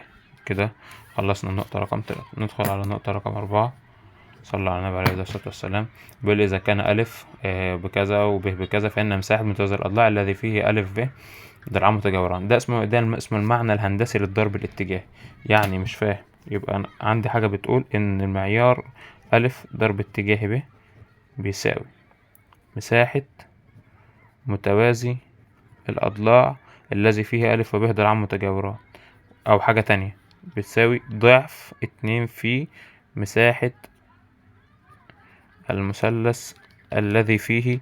كده خلصنا النقطة رقم 3. ندخل على النقطة رقم 4. صلى على النبي عليه الصلاة والسلام. بيقول إذا كان ألف بكذا وب بكذا فإن مساحة متوازي الأضلاع الذي فيه ألف ب ضلعان متجاوران. ده اسمه المعنى الهندسي للضرب الاتجاهي. يعني مش فاهم، يبقى أنا عندي حاجة بتقول إن المعيار ألف ضرب اتجاهي ب بيساوي مساحة متوازي الأضلاع الذي فيه ألف وب ضلعان متجاوران، أو حاجة تانية بتساوي ضعف 2 في مساحة المثلث الذي فيه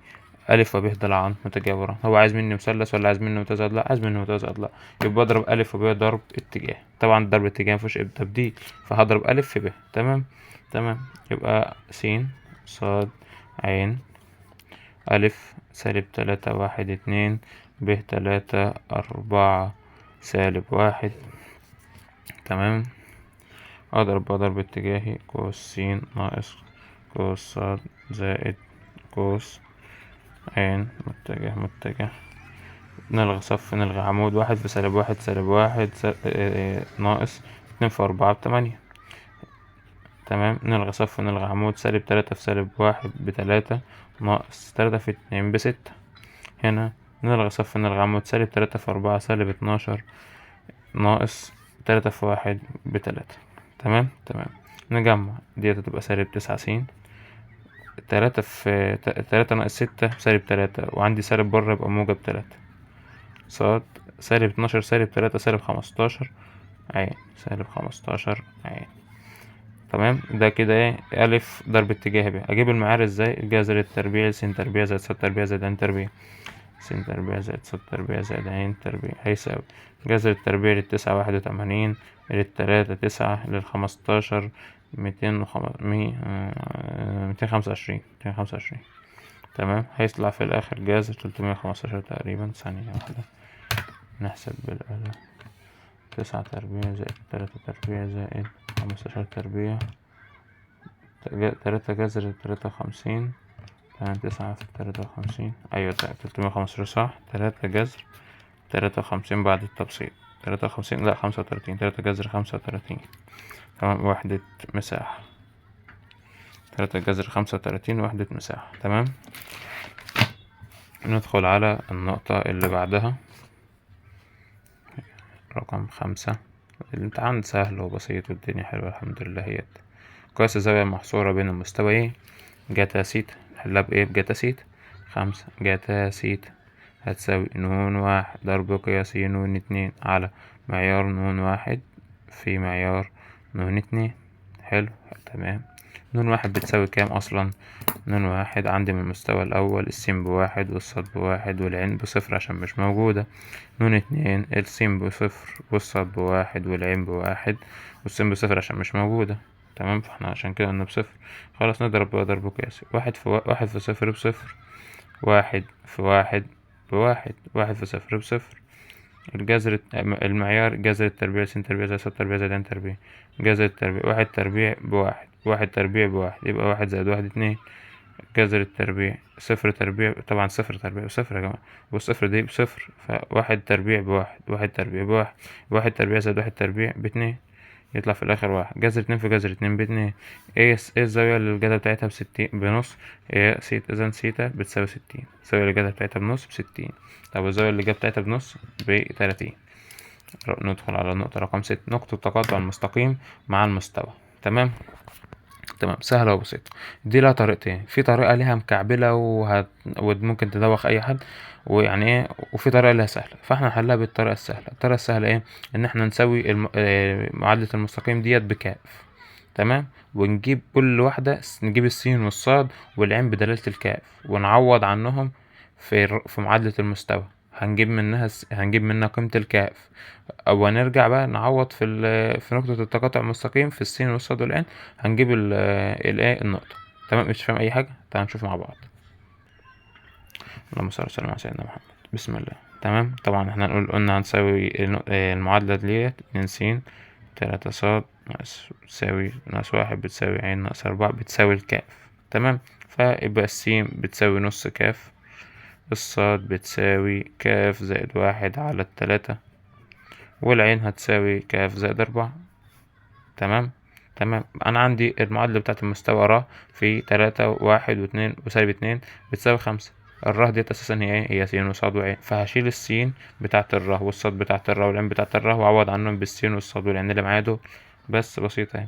ألف وب ضلعان متجاوران. هو عايز مني مثلث ولا عايز مني متوازي أضلاع؟ عايز مني متوازي أضلاع، يبقى أضرب ألف وب ضرب اتجاه. طبعا ضرب اتجاه مفيهوش تبديل، فهضرب ألف في ب. تمام. يبقى س صاد عين ألف سالب 3 1 2 ب 3 4 سالب 1. تمام. أضرب ضرب اتجاهي قوس س ناقص قوس صاد زائد قوس عين متجه. نلغي صف، نلغي عمود. واحد في سالب واحد سالب واحد ناقص 2 في 4 ب8. تمام. نلغي صف نلغي عمود. سالب 3 في سالب واحد ب3 ناقص 3 في 2 ب6. هنا نلغي صف نلغي عمود. سالب 3 في 4 سالب 12 ناقص 3 في 1 ب3. تمام. نجمع ديت هتبقى سالب 9 س. 3 في 3 ناقص 6 سالب 3، وعندي سالب بره يبقى موجب 3 صاد سالب 12 سالب 3 سالب 15 عين سالب 15 عين. تمام. ده كده ايه ألف ضرب اتجاهي ب. أجيب المعيار ازاي؟ الجذر التربيعي س تربيع زائد ص تربيع زائد عين تربيع. س تربيع زائد ص تربيع زائد عين تربيع هيساوي جذر التربيع للتسعة 81 للتلاتة 9 لل15 225. تمام. هيطلع في الآخر جذر 315 تقريبا. ثانية واحدة نحسب بالآلة. 9 تربيع زائد 3 تربيع زائد 15 تربيع 3 جذر 53. 9 في 53 أيوة 315 صح. 3 جذر 53 بعد التبسيط 53 لأ 35. 3 جذر 35. تمام. وحدة مساحة 3 جذر 35 وحدة مساحة. تمام. ندخل على النقطة اللي بعدها رقم 5. الامتحان سهل وبسيط والدنيا حلوة الحمد لله. هي قياس الزاوية المحصورة بين المستويين جاتا سيت. نحلها بإيه؟ بجاتا سيت. 5 جاتا سيت هتساوي نون واحد ضرب قياسي نون 2 على معيار نون واحد في معيار نون 2. حلو. تمام. نون واحد بتساوي كام أصلا؟ نون واحد عندي من المستوى الأول السين بواحد والصاد بواحد والعين بصفر عشان مش موجودة. نون 2 السين بصفر والصاد بواحد والعين بواحد والسين بصفر عشان مش موجودة. تمام. فاحنا عشان كده قلنا بصفر. خلاص نضرب بقى ضرب قياسي. واحد في صفر بصفر. واحد في واحد بواحد. واحد في صفر بصفر. الجذر المعيار جذر التربيع س تربيع زائد ص تربيع زائد عين تربيع. جذر التربيع واحد تربيع بواحد. واحد تربيع بواحد يبقى واحد زائد واحد 2. جذر التربيع صفر تربيع طبعا صفر تربيع بصفر يا جماعة، والصفر دي بصفر، فواحد تربيع بواحد. واحد تربيع بواحد. واحد تربيع زائد واحد تربيع ب2 يطلع في الآخر واحد. جذر 2 في جذر 2 ب2. ايه الزاوية اللي الجذر بتاعتها ب60 بنص؟ هي إذا سيتا بتساوي 60. الزاوية اللي الجذر بتاعتها بنص ب60. طب الزاوية اللي الجذر بتاعتها بنص ب30. ندخل على النقطة رقم 6. نقطة تقاطع المستقيم مع المستوى. تمام. سهلة وبسيطة. دي لها طريقتين. في طريقة ليها مكعبلة وممكن تدوخ أي حد ويعني ايه، وفي طريقة ليها سهلة. فاحنا نحلها بالطريقة السهلة. الطريقة السهلة ايه؟ ان احنا نسوي معادلة المستقيم ديت بكاف. تمام. ونجيب كل واحدة نجيب السين والصاد والعين بدلالة الكاف ونعوض عنهم في معادلة المستوى. هنجيب منها قيمة الكاف، أو هنرجع بقى نعوض في نقطة التقاطع المستقيم في السين والصاد والعين، هنجيب النقطة. تمام. مش فاهم أي حاجة؟ تعال نشوف مع بعض. اللهم صل وسلم على سيدنا محمد. بسم الله. تمام. طبعا احنا قلنا هنساوي المعادلة ديت 2 س 3 ص بتساوي -1 بتساوي ع -4 بتساوي الكاف. تمام. فيبقى السين بتساوي نص كاف، الصاد بتساوي كاف زائد 1/3، والعين هتساوي كاف زائد 4. تمام. تمام. أنا عندي المعادلة بتاعة المستوى ر في 3 و1 و2 وسالب 2 بتساوي 5. الره ديت أساسا هي ايه؟ هي س وصاد وعين، فهشيل السين بتاعة الره والصاد بتاعة الره والعين بتاعة الره وأعوض عنهم بالسين والصاد والعين اللي معايا دول. بس بسيطة اهي.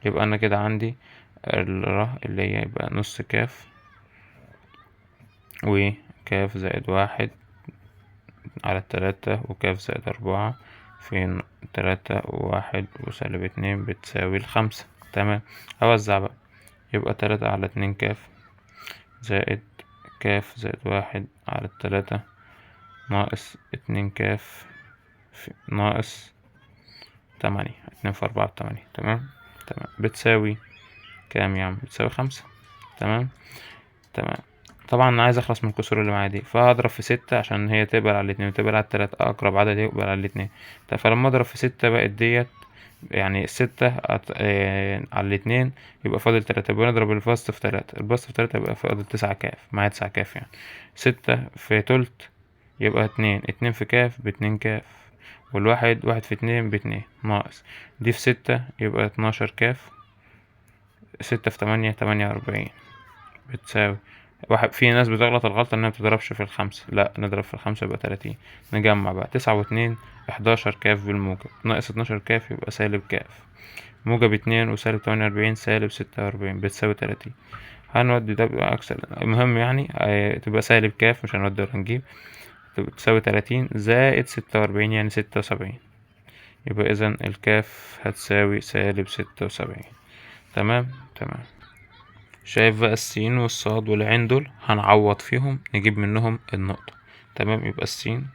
يبقى أنا كده عندي الره اللي هي يبقى نص كاف وكاف زائد 1/3 وكاف زائد 4 في 3 و1 وسالب 2 بتساوي 5. تمام. أوزع بقى. يبقى 3/2 كاف زائد كاف زائد 1/3 ناقص 2 كاف ناقص 8. 2 في 4 ب8. تمام. تمام. بتساوي كام يا عم؟ بتساوي 5. تمام. تمام. طبعا انا عايز اخلص من الكسور اللي معايا دي، فهضرب في 6 عشان هي تقبل على 2 وتقبل على 3، اقرب عدد يقبل على 2. فلما اضرب في 6 بقت ديت يعني 6 على 2 يبقى فاضل 3. يبقى نضرب البسط في 3، البسط في 3 يبقى فاضل 9 كاف، معايا 9 كاف يعني. 6 في تلت يبقى 2، 2 في كاف ب2 كاف، والواحد 1 في 2 ب2 ناقص دي في 6 يبقى 12 كاف. 6 في 8 48 بتساوي في ناس بتغلط الغلطة انها متضربش في ال5، لا نضرب في ال5 يبقى 30. نجمع بقى 9 و2 11 كاف بالموجب ناقص 12 كاف يبقى سالب كاف، موجب 2 وسالب 48 سالب 46 بتساوي 30. هنودي ده بقى أكثر. المهم يعني تبقى سالب كاف، مش هنودي ولا نجيب، تساوي 30 زائد 46 يعني 76. يبقى إذا الكاف هتساوي سالب 76. تمام. تمام. شايف بقى السين والصاد والعين دول هنعوض فيهم نجيب منهم النقطة. تمام. يبقى السين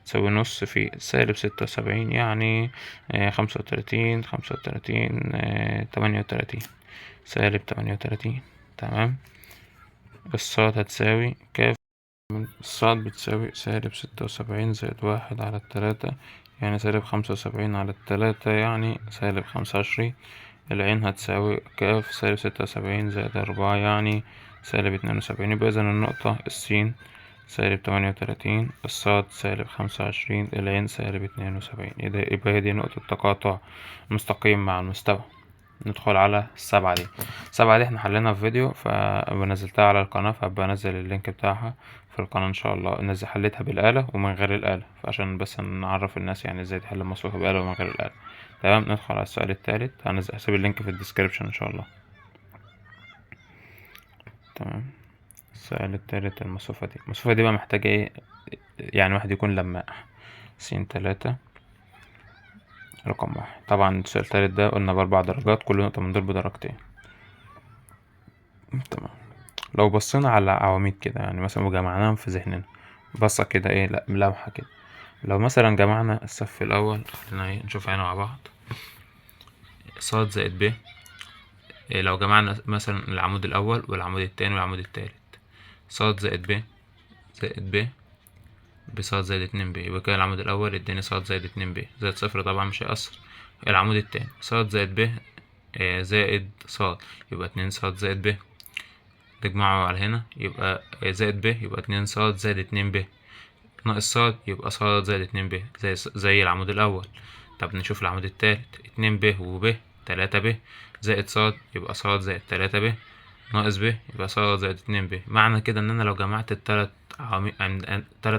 تساوي نص في سالب 76 يعني 35 38 سالب 38. تمام. الصاد هتساوي كاف. الصاد بتساوي سالب 76 زائد 1/3 يعني سالب 75/3 يعني سالب 25. العين هتساوي كاف سالب 76 زائد 4 يعني سالب 72. يبقى إذن النقطة السين سالب 38، الصاد سالب 25، العين سالب 72. يبقى هي دي نقطة تقاطع مستقيم مع المستوى. ندخل على السبعة دي. السبعة دي احنا حليناها في فيديو فنزلتها على القناة، فهبقى انزل اللينك بتاعها في القناة ان شاء الله. حليتها بالآلة ومن غير الآلة، فعشان بس نعرف الناس يعني ازاي تحل المصفوفة بآلة ومن غير الآلة. تمام. ندخل على السؤال التالت، هسيب اللينك في الديسكريبشن ان شاء الله. تمام. السؤال التالت المصفوفة دي بقى محتاجة ايه؟ يعني واحد يكون لماح. س3 رقم 1. طبعا السؤال التالت ده قلنا ب4 درجات، كل نقطة من دول بدرجتين. تمام. لو بصينا على عواميد كده يعني مثلا وجمعناهم في ذهننا بصة كده ايه، لا ملوحة كده. لو مثلا جمعنا الصف الأول، خلينا ايه نشوف هنا مع بعض. ص زائد ب. لو جمعنا مثلا العمود الأول والعمود التاني والعمود التالت، ص زائد ب زائد ب بصاد زائد 2 ب، يبقى كده العمود الأول اداني ص زائد 2 ب زائد صفر، طبعا مش هيأثر. العمود التاني ص زائد ب زائد ص، يبقى 2 ص زائد ب، تجمعه على هنا يبقى زائد ب، يبقى 2 ص زائد 2 ب ناقص ص، يبقى ص زائد 2 ب زي العمود الأول. طب نشوف العمود التالت، 2 ب وب 3 ب زائد ص، يبقى ص زائد 3 ب ناقص ب، يبقى ص زائد 2 ب. معنى كده ان انا لو جمعت التلات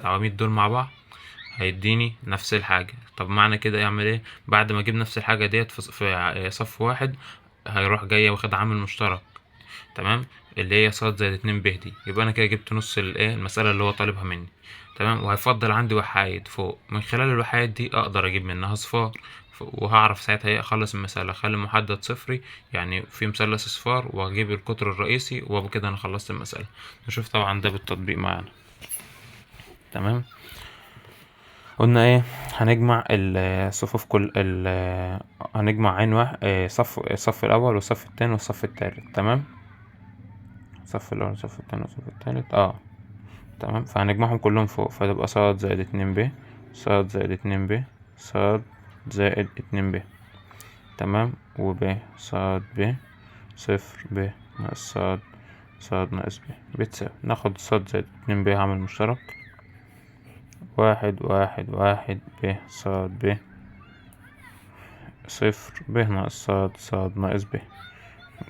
عواميد دول مع بعض هيديني نفس الحاجة. طب معنى كده يعمل ايه؟ بعد ما اجيب نفس الحاجة ديت في صف واحد، هيروح جاي واخد عامل مشترك. تمام. اللي هي ص زائد 2 ب دي، يبقى انا كده جبت نص المسألة اللي هو طالبها مني. تمام. وهيفضل عندي وحايد فوق، من خلال الوحايد دي اقدر اجيب منها صفار، وهعرف ساعتها ايه اخلص المسألة، اخلي محدد صفري يعني في مثلث صفار، واجيب القطر الرئيسي، وبكده انا خلصت المسألة. نشوف طبعا ده بالتطبيق معانا. تمام. قلنا ايه؟ هنجمع الصفوف هنجمع عين واحد، الصف الاول والصف التاني والصف التالت. تمام، الصف الاول والصف التاني والصف التالت تمام. فهنجمعهم كلهم فوق، فتبقى صاد زائد 2 ب، صاد زائد 2 ب، صاد زائد 2 ب. تمام، صاد ب صفر ب ناقص صاد ناقص ب بتساوي، ناخد صاد زائد 2 ب عامل مشترك، 1 ب صاد ب صفر ب ناقص صاد ناقص ب.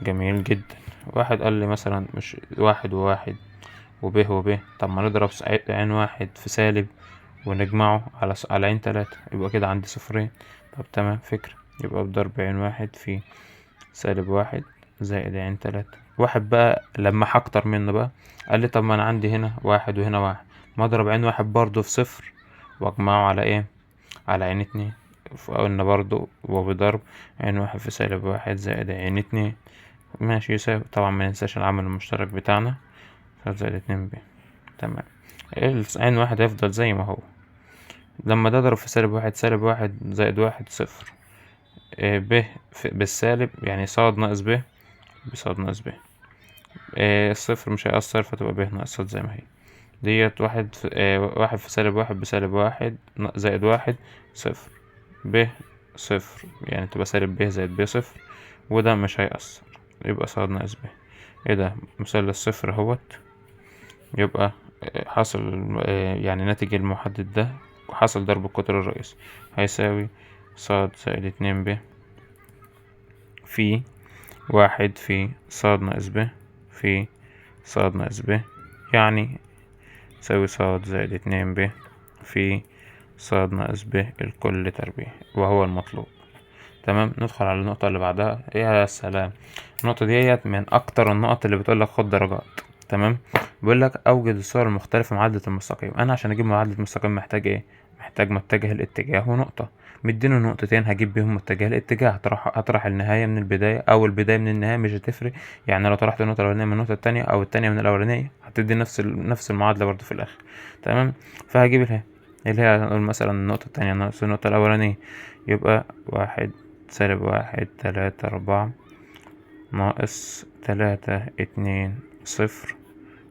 جميل جدا. واحد قال لي مثلا مش واحد وواحد وب، طب ما نضرب عين واحد في سالب ونجمعه على عين 3، يبقى كده عندي صفرين. طب تمام، فكرة. يبقى بضرب عين واحد في سالب واحد زائد عين 3. واحد بقى لما هكتر منه بقى، قال لي طب ما انا عندي هنا واحد وهنا واحد، ما اضرب عين واحد برضو في صفر واجمعه على ايه؟ على عين 2. فقلنا برضو وبضرب عين واحد في سالب واحد زائد عين 2 ماشي يساوي، طبعا ما ننساش العامل المشترك بتاعنا، زائد 2 ب. تمام، عين واحد هيفضل زي ما هو. لما ده اضرب في سالب واحد، سالب واحد زائد واحد صفر، ب بالسالب يعني صاد ناقص ب بصاد ناقص ب. الصفر مش هيأثر، فتبقى ب ناقص صاد زي ما هي. ديت واحد في سالب واحد بسالب واحد زائد واحد صفر، ب صفر يعني تبقى سالب ب زائد ب صفر، وده مش هيأثر، يبقى صاد ناقص ب. ايه ده؟ مثلث صفر اهوت. يبقى حاصل يعني ناتج المحدد ده حاصل ضرب القطر الرئيسي هيساوي صاد زائد 2 ب في واحد في صاد ناقص ب في صاد ناقص ب، يعني يساوي صاد زائد 2 ب في صاد ناقص ب الكل تربيع، وهو المطلوب. تمام، ندخل على النقطة اللي بعدها. يا سلام، النقطة ديت من أكتر النقط اللي بتقولك خد درجات. تمام، بيقولك أوجد الصور المختلفة معادلة المستقيم. أنا عشان أجيب معادلة المستقيم محتاج إيه؟ محتاج متجه الاتجاه ونقطة. مديني نقطتين هجيب بيهم متجه الاتجاه، هطرح النهاية من البداية أو البداية من النهاية، مش هتفرق. يعني لو طرحت النقطة الأولانية من النقطة التانية أو التانية من الأولانية هتدي نفس المعادلة برضه في الآخر. تمام، فهجيب اللي هي نقول مثلا النقطة التانية ناقص النقطة الأولانية، يبقى واحد سالب واحد 3 4 ناقص 3 2 0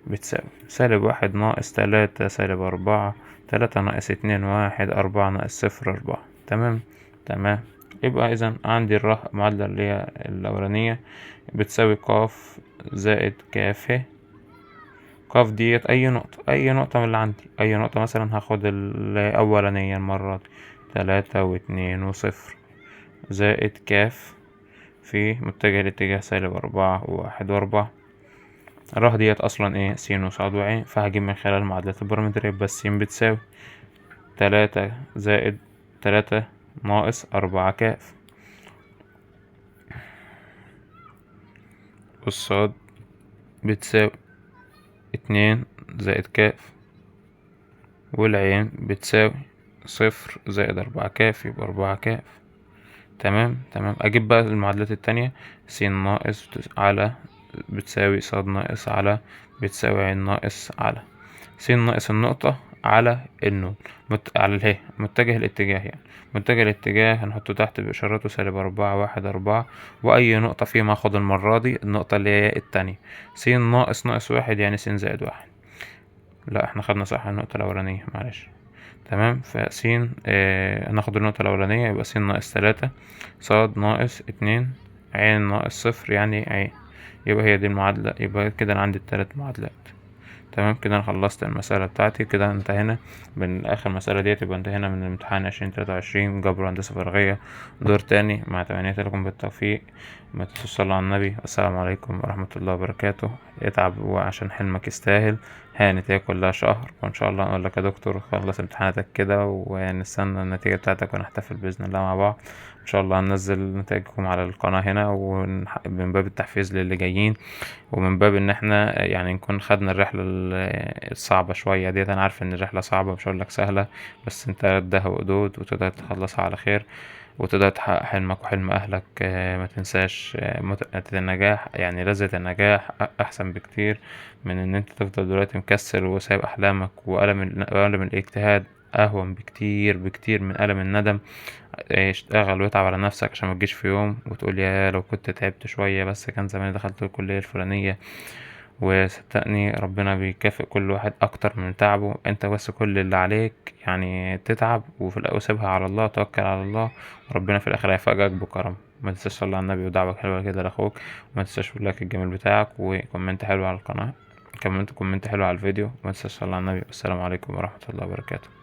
بتساوي سالب واحد ناقص 3 سالب 4، 3 ناقص 2 1، 4 ناقص 0 4. تمام تمام. يبقى إذا عندي المعادلة اللي هي الأولانية بتساوي قاف زائد كاف. قاف ديت أي نقطة من اللي عندي، أي نقطة مثلا هاخد الأولانية المرة دي 3 و2 و0 زائد كاف في متجه الاتجاه -4 و1 و4. الراه ديت اصلا ايه؟ س وصاد وعين، فهجيب من خلال معادلات البارامترية بس س بتساوي 3 زائد 3 ناقص 4 كاف، والصاد بتساوي 2 زائد كاف، والعين بتساوي 0 زائد 4 كاف، يبقى 4 كاف. تمام تمام. اجيب بقى المعادلات التانية، س ناقص على بتساوي صاد ناقص على بتساوي عين ناقص على س ناقص النقطة على النون على متجه الاتجاه، يعني متجه الاتجاه هنحطه تحت بإشاراته -4 1 4، وأي نقطة فيهم هاخد المرة دي النقطة اللي هي التانية، س ناقص واحد يعني س زائد واحد. لا احنا خدنا صح النقطة الأولانية، معلش. تمام، هناخد النقطة الأولانية يبقى س ناقص 3 صاد ناقص 2 عين ناقص 0 يعني عين. يبقى هي دي المعادلة، يبقى كده أنا عندي التلات معادلات. تمام كده أنا خلصت المسألة بتاعتي، كده انتهينا من آخر مسألة ديت. يبقى انتهينا من امتحان 2023 جبر هندسة فراغية دور تاني، مع تمنيات لكم بالتوفيق. ما تنسوش تصلوا على النبي. السلام عليكم ورحمة الله وبركاته. اتعب وعشان حلمك يستاهل، هانت هي كلها شهر، وإن شاء الله نقول لك يا دكتور خلص امتحاناتك كده ونستنى النتيجة بتاعتك ونحتفل بإذن الله مع بعض. إن شاء الله هننزل نتائجكم على القناة هنا، ومن باب التحفيز للي جايين، ومن باب ان احنا يعني نكون خدنا الرحلة الصعبة شوية ديت. انا عارف ان الرحلة صعبة، مش هقولك سهلة، بس انت ردها وقدود وتقدر تخلصها على خير، وتقدر تحقق حلمك وحلم اهلك. ما تنساش متعة النجاح، يعني لذة النجاح احسن بكتير من ان انت تفضل دلوقتي مكسل وسايب احلامك، وألم الاجتهاد أهون بكتير بكتير من ألم الندم. اشتغل واتعب على نفسك عشان متجيش في يوم وتقول يا لو كنت تعبت شوية بس كان زماني دخلت الكلية الفلانية. وصدقني ربنا بيكافئ كل واحد أكتر من تعبه. انت بس كل اللي عليك يعني تتعب وفي الأول سيبها على الله، توكل على الله، وربنا في الآخر هيفاجئك بكرم. ما تنساش تصلي على النبي ودعوة حلوة كده لأخوك، وما تنساش اللايك الجميل بتاعك وكومنت حلو على القناة، كومنت حلو على الفيديو، وما تنساش تصلي على النبي. والسلام عليكم ورحمة الله وبركاته.